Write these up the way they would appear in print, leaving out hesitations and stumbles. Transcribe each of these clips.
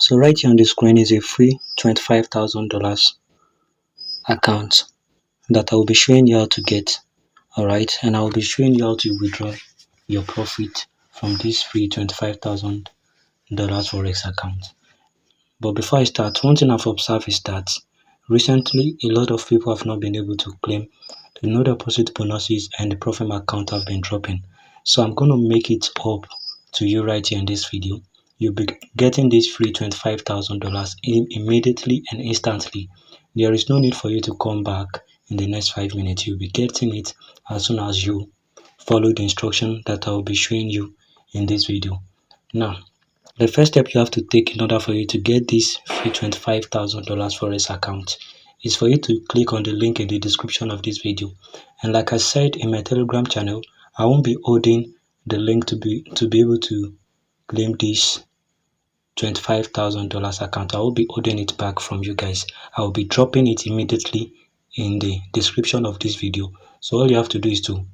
So right here on the screen is a free $25,000 account that I will be showing you how to get. Alright, and I will be showing you how to withdraw your profit from this free $25,000 Forex account. But before I start, one thing I've observed is that recently a lot of people have not been able to claim the no deposit bonuses, and the profit account have been dropping. So I'm going to make it up to you right here in this video. You'll be getting this free $25,000 immediately and instantly. There is no need for you to come back in the next 5 minutes. You'll be getting it as soon as you follow the instruction that I will be showing you in this video. Now, the first step you have to take in order for you to get this free $25,000 Forex account is for you to click on the link in the description of this video. And like I said in my Telegram channel, I won't be holding the link to be able to claim this $25,000 account. I will be holding it back from you guys. I will be dropping it immediately in the description of this video. So all you have to do is to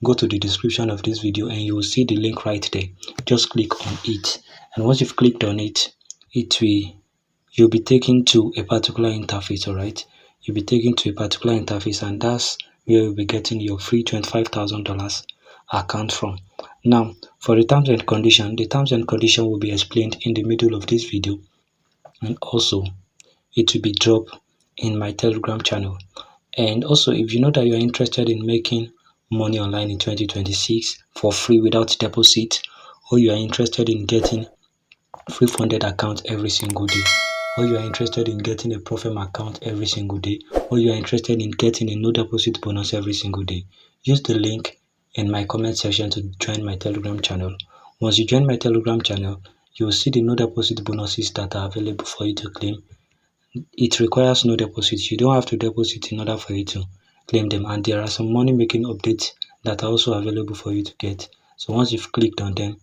go to the description of this video and you will see the link right there. Just click on it, and once you've clicked on it, you'll be taken to a particular interface. All right, you'll be taken to a particular interface, and that's where you'll be getting your free $25,000 account from. Now, for the terms and condition will be explained in the middle of this video, and also it will be dropped in my Telegram channel. And also, if you know that you're interested in making money online in 2026 for free without deposit, or you are interested in getting free funded account every single day, or you are interested in getting a profit account every single day, or you are interested in getting a no deposit bonus every single day, use the link in my comment section to join my Telegram channel. Once you join my Telegram channel, you will see the no deposit bonuses that are available for you to claim. It requires no deposit. You don't have to deposit in order for you to claim them, and there are some money making updates that are also available for you to get. So once you've clicked on them,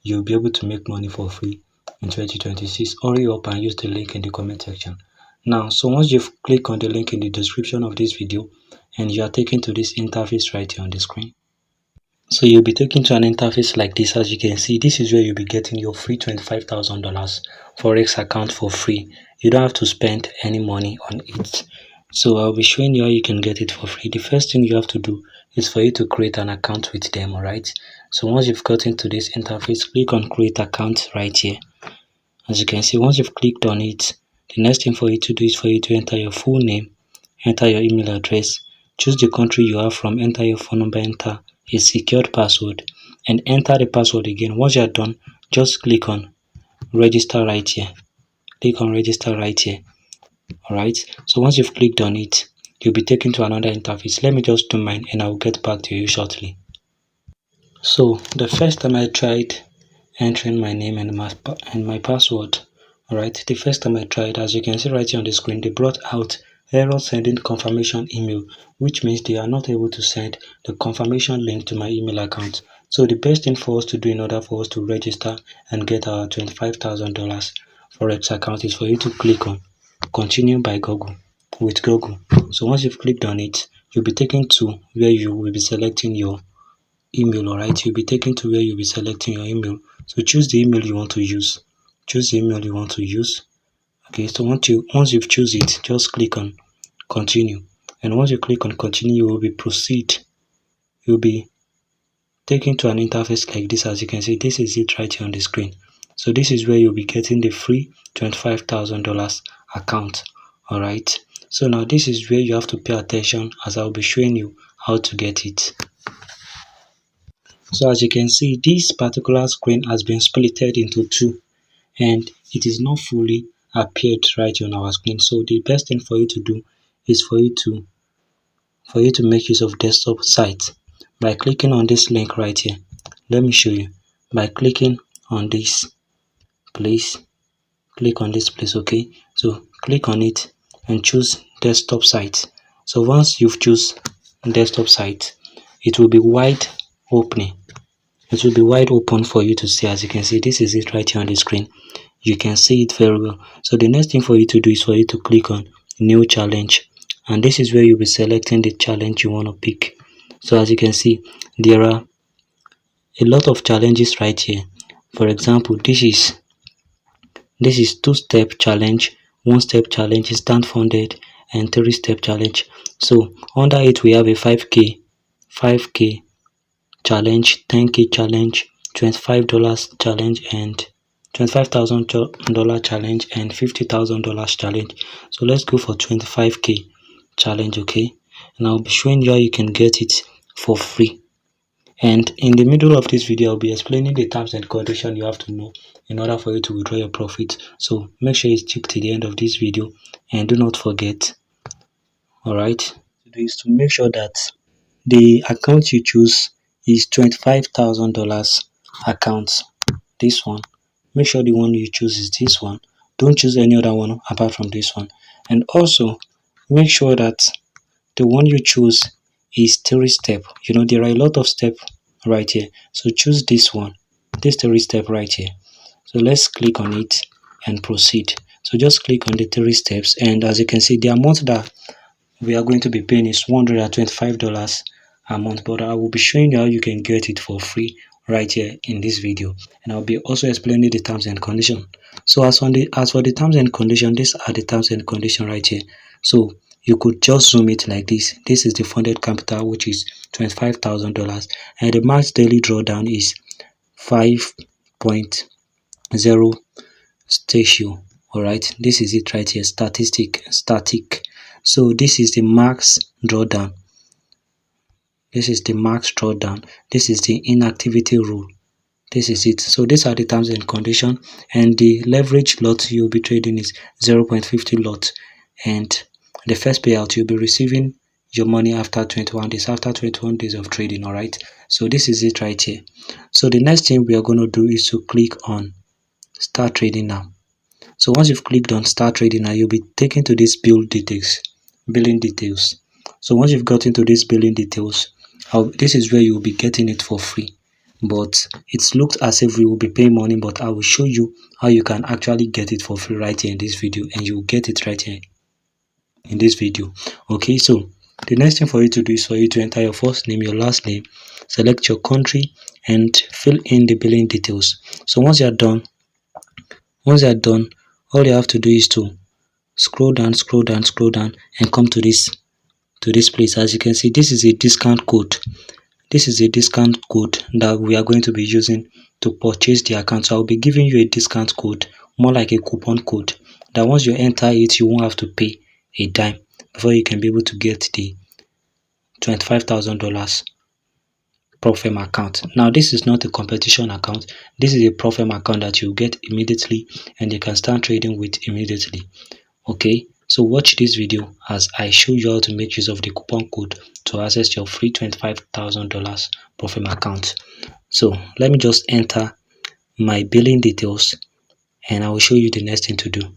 you'll be able to make money for free in 2026. Hurry up and use the link in the comment section. Now, so once you've clicked on the link in the description of this video, and you are taken to this interface right here on the screen. So you'll be taken to an interface like this. As you can see, this is where you'll be getting your free $25,000 Forex account for free. You don't have to spend any money on it. So I'll be showing you how you can get it for free. The first thing you have to do is for you to create an account with them. All right, so once you've gotten to this interface, click on create account right here. As you can see, once you've clicked on it, the next thing for you to do is for you to enter your full name, enter your email address, choose the country you are from, enter your phone number, enter a secured password, and enter the password again. Once you are done, just click on register right here. Click on register right here. Alright, so once you've clicked on it, you'll be taken to another interface. Let me just do mine and I'll get back to you shortly. So the first time I tried entering my name and my password, alright, the first time I tried, as you can see right here on the screen, they brought out error sending confirmation email, which means they are not able to send the confirmation link to my email account. So the best thing for us to do in order for us to register and get our $25,000 Forex account is for you to click on continue by Google with Google. So once you've clicked on it, you'll be taken to where you will be selecting your email. Alright, you'll be taken to where you'll be selecting your email. So choose the email you want to use. Choose the email you want to use. Okay, so once you've choose it, just click on continue. And once you click on continue, you will be proceed. You'll be taken to an interface like this. As you can see, this is it right here on the screen. So this is where you'll be getting the free $25,000 account. Alright, so now this is where you have to pay attention, as I'll be showing you how to get it. So as you can see, this particular screen has been splitted into two, and it is not fully appeared right on our screen. So the best thing for you to do is for you to make use of desktop site by clicking on this link right here. Let me show you. By clicking on this place, click on this place. Okay, so click on it and choose desktop site. So once you've choose desktop site, it will be wide opening. It will be wide open for you to see. As you can see, this is it right here on the screen. You can see it very well. So the next thing for you to do is for you to click on new challenge, and this is where you'll be selecting the challenge you want to pick. So as you can see, there are a lot of challenges right here. For example, this is This is 2-step challenge, 1-step challenge, instant funded, and 3-step challenge. So under it we have a 5k challenge, 10k challenge, $25 challenge, and $25,000 challenge, and $50,000 challenge. So let's go for 25k challenge, okay? And I'll be showing you how you can get it for free. And in the middle of this video, I'll be explaining the terms and conditions you have to know in order for you to withdraw your profit. So make sure you stick to the end of this video, and do not forget, alright, is to make sure that the account you choose is $25,000 account. This one, make sure the one you choose is this one. Don't choose any other one apart from this one. And also make sure that the one you choose is 3-step. You know, there are a lot of steps right here, so choose this one, this 3-step right here. So let's click on it and proceed. So just click on the 3 steps, and as you can see, the amount that we are going to be paying is $125 a month, but I will be showing you how you can get it for free right here in this video, and I'll be also explaining the terms and conditions. So as for the terms and conditions, these are the terms and conditions right here. So you could just zoom it like this. This is the funded capital, which is $25,000, and the max daily drawdown is 5.0 statio. All right, this is it right here, static. So this is the max drawdown. This is the max drawdown. This is the inactivity rule. This is it. So these are the terms and conditions, and the leverage lot you'll be trading is 0.50 lot, and the first payout you'll be receiving your money after 21 days, after 21 days of trading. All right, so this is it right here. So the next thing we are going to do is to click on start trading now. So once you've clicked on start trading now, you'll be taken to this billing details. So once you've got into this billing details, this is where you'll be getting it for free. But it looks as if we will be paying money, but I will show you how you can actually get it for free right here in this video, and you will get it right here in this video. Okay, so the next thing for you to do is for you to enter your first name, your last name, select your country, and fill in the billing details. So once you're done, all you have to do is to scroll down, and come to this place. As you can see, this is a discount code. This is a discount code that we are going to be using to purchase the account. So I'll be giving you a discount code, more like a coupon code, that once you enter it, you won't have to pay a dime before you can be able to get the $25,000 Profem account. Now this is not a competition account. This is a Profem account that you get immediately, and you can start trading with immediately. Okay, so watch this video as I show you how to make use of the coupon code to access your free $25,000 Profem account. So let me just enter my billing details, and I will show you the next thing to do.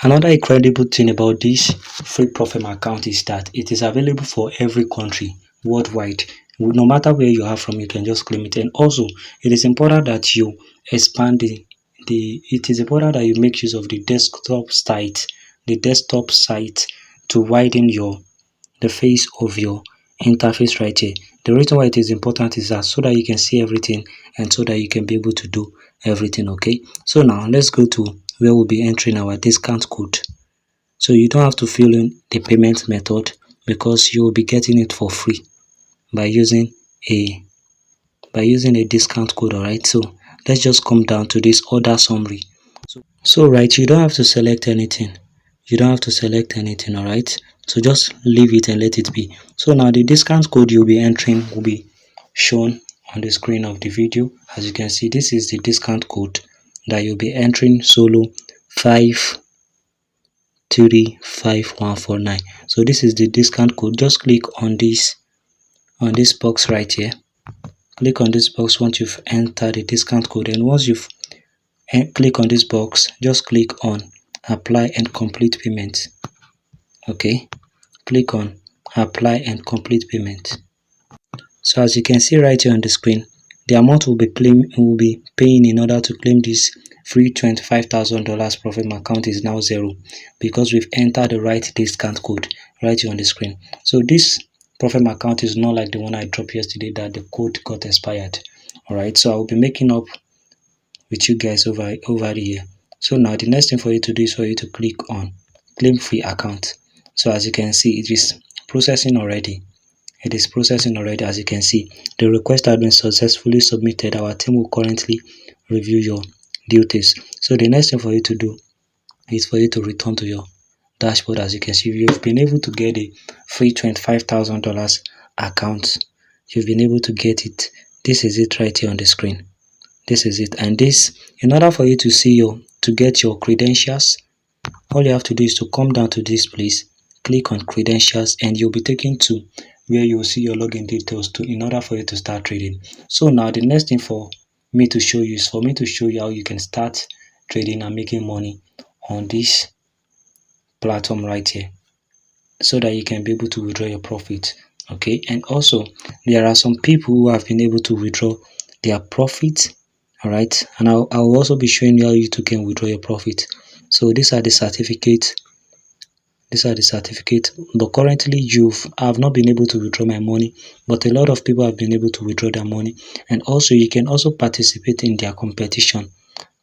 Another incredible thing about this free Profem account is that it is available for every country worldwide. No matter where you are from, you can just claim it. And also, it is important that you expand it is important that you make use of the desktop site to widen the face of your interface right here. The reason why it is important is that so that you can see everything, and so that you can be able to do everything. Okay, so now let's go to where we'll be entering our discount code. So you don't have to fill in the payment method, because you will be getting it for free by using a discount code. All right, so let's just come down to this order summary. So right, you don't have to select anything. All right, so just leave it and let it be. So now the discount code you'll be entering will be shown on the screen of the video. As you can see, this is the discount code that you'll be entering: solo 535149. So this is the discount code. Just click on this box right here. Click on this box once you've entered the discount code, and once you've click on this box, just click on apply and complete payment. Okay, click on apply and complete payment. So as you can see right here on the screen, the amount we'll be paying in order to claim this free $25,000 Profem account is now 0, because we've entered the right discount code right here on the screen. So this Profem account is not like the one I dropped yesterday that the code got expired. All right, so I'll be making up with you guys over here. So now the next thing for you to do is for you to click on claim free account. So as you can see, it is processing already. It is processing already. As you can see, the request has been successfully submitted. Our team will currently review your duties. So the next thing for you to do is for you to return to your dashboard. As you can see, you've been able to get a free $25,000 account. You've been able to get it. This is it right here on the screen. This is it. And this, in order for you to see to get your credentials, all you have to do is to come down to this place, click on credentials, and you'll be taken to where you'll see your login details in order for you to start trading. So now the next thing for me to show you is for me to show you how you can start trading and making money on this platform right here, so that you can be able to withdraw your profit. Okay, and also there are some people who have been able to withdraw their profit. All right, and I'll also be showing you how you too can withdraw your profit. So these are the certificates. But currently I have not been able to withdraw my money, but a lot of people have been able to withdraw their money. And also you can also participate in their competition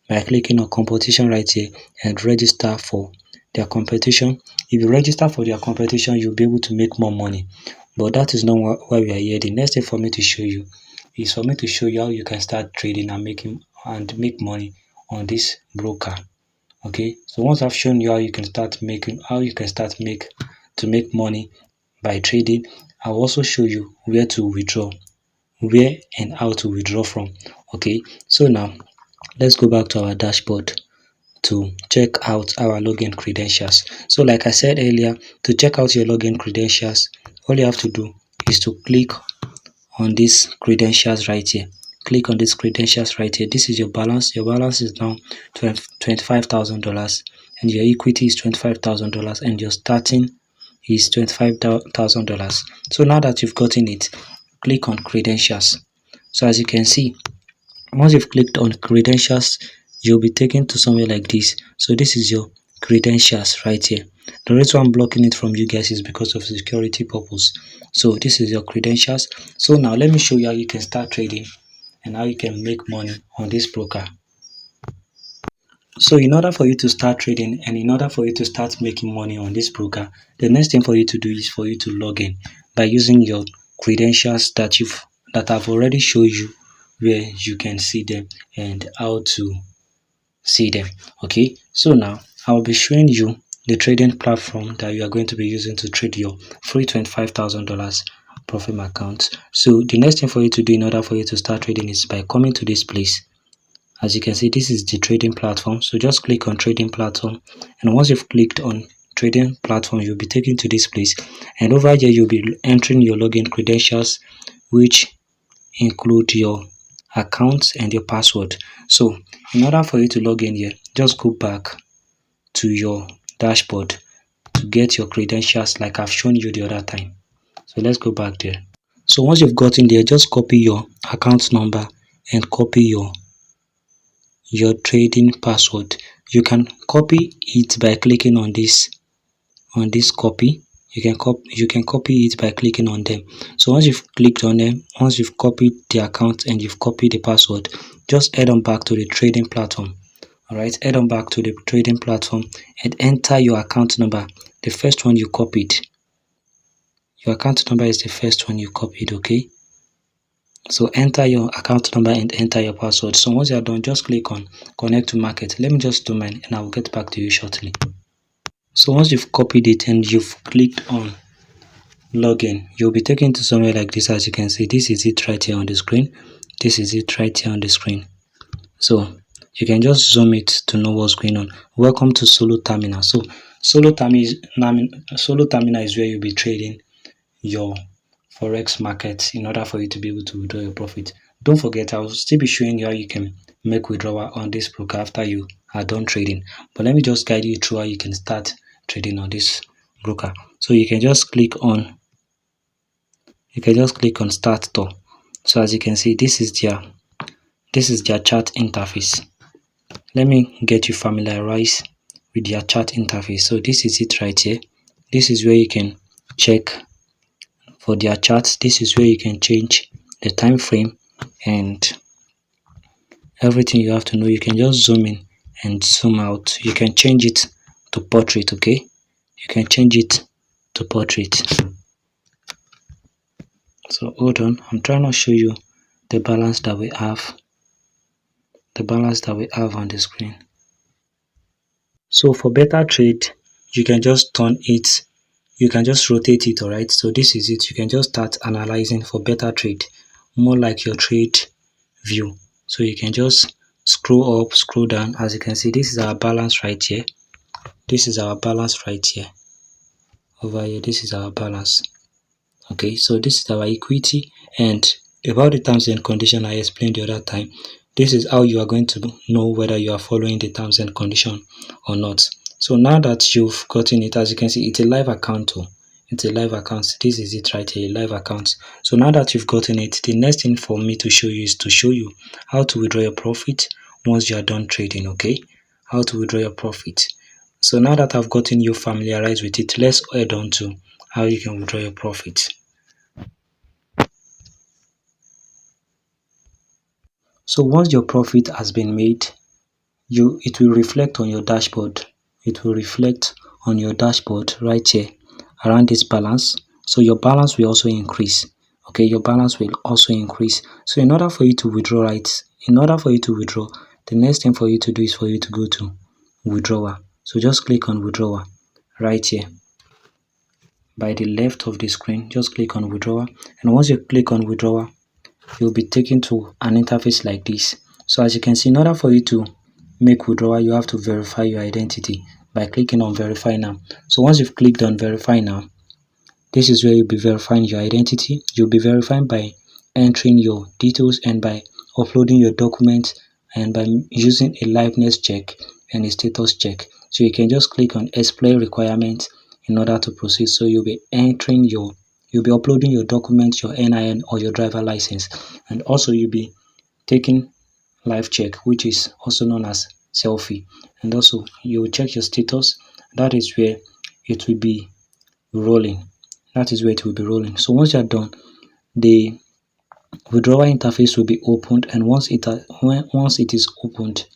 by clicking on competition right here and register for their competition. If you register for their competition, you'll be able to make more money. But that is not why we are here. The next thing for me to show you is for me to show you how you can start trading and make money on this broker. Okay, so once I've shown you how you can start make money by trading, I'll also show you where and how to withdraw from. Okay, so now let's go back to our dashboard to check out our login credentials. So like I said earlier, to check out your login credentials, all you have to do is to click on these credentials right here. Click on these credentials right here. This is your balance. Your balance is now $25,000, and your equity is $25,000, and your starting is $25,000. So now that you've gotten it, click on credentials. So as you can see, once you've clicked on credentials, you'll be taken to somewhere like this. So this is your credentials right here. The reason I'm blocking it from you guys is because of security purpose. So this is your credentials. So now let me show you how you can start trading and how you can make money on this broker. So in order for you to start trading and in order for you to start making money on this broker, the next thing for you to do is for you to log in by using your credentials that I've already showed you, where you can see them and how to see them. Okay, so now I'll be showing you the trading platform that you are going to be using to trade your free $25,000 profit account. So the next thing for you to do in order for you to start trading is by coming to this place. As you can see, this is the trading platform. So just click on trading platform, and once you've clicked on trading platform, you'll be taken to this place, and over here you'll be entering your login credentials, which include your accounts and your password. So in order for you to log in here, just go back to your dashboard to get your credentials like I've shown you the other time. So let's go back there. So once you've gotten there, just copy your account number and copy your trading password. You can copy it by clicking on this copy. You can copy it by clicking on them. So once you've clicked on them, once you've copied the account and you've copied the password, just head on back to the trading platform. All right, head on back to the trading platform and enter your account number, the first one you copied. Your account number is the first one you copied. Okay, so enter your account number and enter your password. So once you're done, just click on connect to market. Let me just do mine and I will get back to you shortly. So once you've copied it and you've clicked on login, you'll be taken to somewhere like this. As you can see, this is it right here on the screen. This is it right here on the screen. So you can just zoom it to know what's going on. Welcome to Solo Terminal. So Solo Terminal is where you'll be trading your Forex market in order for you to be able to withdraw your profit. Don't forget, I'll still be showing you how you can make withdrawal on this broker after you are done trading. But let me just guide you through how you can start trading on this broker. So you can just click on start store. So as you can see, this is their chat interface. Let me get you familiarized with their chat interface. So this is it right here. This is where you can check for their charts. This is where you can change the time frame and everything you have to know. You can just zoom in and zoom out. You can change it to portrait, okay? You can change it to portrait. So hold on, I'm trying to show you the balance that we have. The balance that we have on the screen. So for better trade, you can just turn it, you can just rotate it, alright? So this is it. You can just start analyzing for better trade, more like your trade view. So you can just scroll up, scroll down. As you can see, this is our balance right here. This is our balance right here. Over here, this is our balance. Okay, so this is our equity, and about the terms and condition I explained the other time. This is how you are going to know whether you are following the terms and condition or not. So now that you've gotten it, as you can see, it's a live account too. It's a live account. This is it right here, a live account. So now that you've gotten it, the next thing for me to show you is to show you how to withdraw your profit once you are done trading, okay? How to withdraw your profit. So now that I've gotten you familiarized with it, let's head on to how you can withdraw your profit. So once your profit has been made, it will reflect on your dashboard. It will reflect on your dashboard right here around this balance. So your balance will also increase. Okay, your balance will also increase. So in order for you to withdraw, the next thing for you to do is for you to go to withdrawal. So just click on withdrawal right here. By the left of the screen, just click on withdrawal. And once you click on withdrawal, you'll be taken to an interface like this. So as you can see, in order for you to make withdrawal, you have to verify your identity by clicking on verify now. So once you've clicked on verify now, this is where you'll be verifying your identity. You'll be verifying by entering your details and by uploading your documents and by using a liveness check and a status check. So you can just click on explain requirements in order to proceed. So you'll be uploading your documents, your NIN or your driver license, and also you'll be taking live check, which is also known as selfie, and also you will check your status. That is where it will be rolling. So once you're done, the withdrawal interface will be opened, and once it is opened,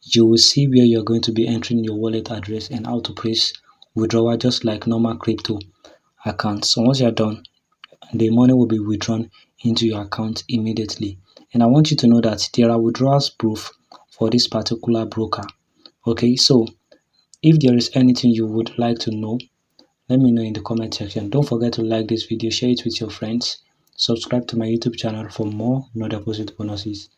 you will see where you're going to be entering your wallet address and how to press withdrawal just like normal crypto account. So once you're done, the money will be withdrawn into your account immediately. And I want you to know that there are withdrawals proof for this particular broker. Okay, so if there is anything you would like to know, let me know in the comment section. Don't forget to like this video, share it with your friends, subscribe to my YouTube channel for more no deposit bonuses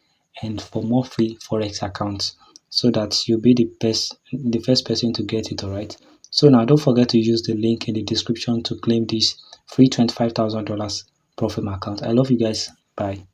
and for more free Forex accounts, so that you'll be the first person to get it, alright? So now don't forget to use the link in the description to claim this free $25,000 profit account. I love you guys. Bye.